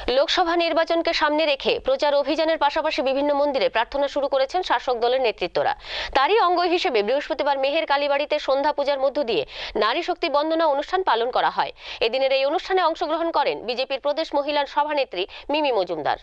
লোকসভা নির্বাচনকে সামনে রেখে প্রচার অভিযানের পাশাপাশি বিভিন্ন মন্দিরে প্রার্থনা শুরু করেছেন শাসক দলের নেতৃত্বরা। তারই অঙ্গ হিসেবে বৃহস্পতিবার মেহের কালীবাড়িতে সন্ধ্যা পূজার মধ্য দিয়ে নারী শক্তি বন্দনা অনুষ্ঠান পালন করা হয়। এদিনের এই অনুষ্ঠানে অংশগ্রহণ করেন বিজেপির প্রদেশ মহিলা সভানেত্রী মিমি মজুমদার।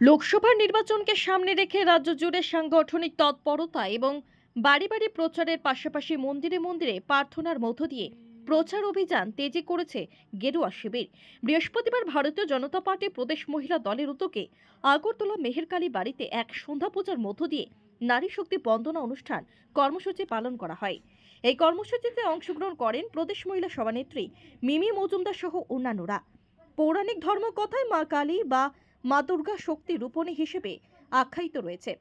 লোকসভার নির্বাচনকে সামনে রেখে রাজ্য জুড়ে সাংগঠনিক তৎপরতা এবং বাড়ি বাড়ি প্রচারের পাশাপাশি মন্দিরে মন্দিরে প্রার্থনার মধ্য দিয়ে প্রচার অভিযান তেজি করেছে গেরুয়া শিবির। বৃহস্পতিবার ভারতীয় জনতা পার্টি প্রদেশ মহিলা দলের উদ্যোগে আগরতলা মেহেরকালী বাড়িতে এক সন্ধ্যা পূজার মধ্য দিয়ে নারী শক্তি বন্দনা অনুষ্ঠান কর্মসূচি পালন করা হয়। এই কর্মসূচিতে অংশগ্রহণ করেন প্রদেশ মহিলা সভানেত্রী মিমি মজুমদার সহ অন্যান্যরা। পৌরাণিক ধর্মকথায় মা কালী বা মা দুর্গা শক্তি রূপণী হিসেবে আখ্যায়িত রয়েছে।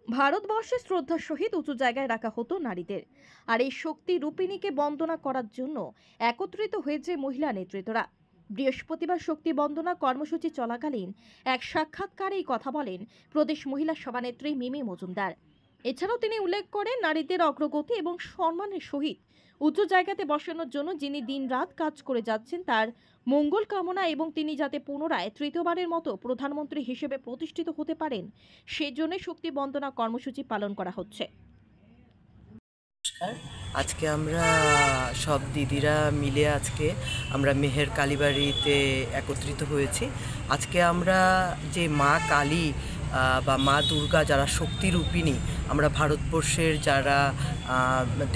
ভারতবর্ষে শ্রদ্ধার সহিত উঁচু জায়গায় রাখা হতো নারীদের। আর এই শক্তি রূপিণীকে বন্দনা করার জন্য একত্রিত হয়েছে মহিলা নেতৃত্বরা। বৃহস্পতিবার শক্তি বন্দনা কর্মসূচি চলাকালীন এক সাক্ষাৎকারে এই কথা বলেন প্রদেশ মহিলা সভানেত্রী মিমি মজুমদার। এছাড়াও তিনি উল্লেখ করেন নারীদের অগ্রগতি এবং সম্মানের সহিত উঁচু জায়গাতে বসানোর জন্য যিনি দিনরাত কাজ করে যাচ্ছেন তার মঙ্গল কামনা এবং তিনি যাতে পুনরায় তৃতীয়বারের মতো প্রধানমন্ত্রী হিসেবে প্রতিষ্ঠিত হতে পারেন সেজন্য শক্তি বন্দনা কর্মসূচি পালন করা হচ্ছে। আজকে আমরা সব দিদিরা মিলে আমরা মেহের কালীবাড়িতে একত্রিত হয়েছি। আজকে আমরা যে মা কালী বা মা দুর্গা যারা শক্তিরূপিণী, আমরা ভারতবর্ষের যারা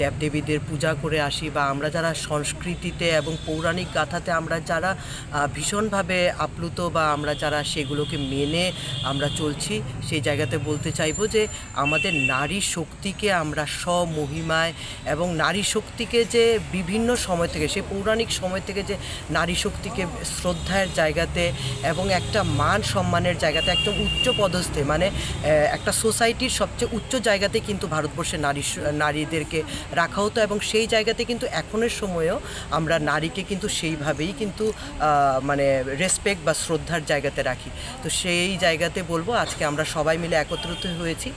দেবদেবীদের পূজা করে আসি বা আমরা যারা সংস্কৃতিতে এবং পৌরাণিক গাথাতে আমরা যারা ভীষণভাবে আপ্লুত বা আমরা যারা সেগুলোকে মেনে আমরা চলছি, সেই জায়গাতে বলতে চাইবো যে আমাদের নারী শক্তিকে আমরা স্বমহিমায় এবং নারী শক্তিকে যে বিভিন্ন সময় থেকে, সেই পৌরাণিক সময় থেকে যে নারী শক্তিকে শ্রদ্ধার জায়গাতে এবং একটা মান সম্মানের জায়গাতে একদম উচ্চ পদস্থে, মানে একটা সোসাইটির সবচেয়ে উচ্চ জায়গাতে কিন্তু ভারতবর্ষের নারীদেরকে রাখা হতো এবং সেই জায়গাতে কিন্তু এখনের সময়েও আমরা নারীকে কিন্তু সেইভাবেই কিন্তু মানে রেসপেক্ট বা শ্রদ্ধার জায়গাতে রাখি। তো সেই জায়গাতে বলবো আজকে আমরা সবাই মিলে একত্রিত হয়েছি।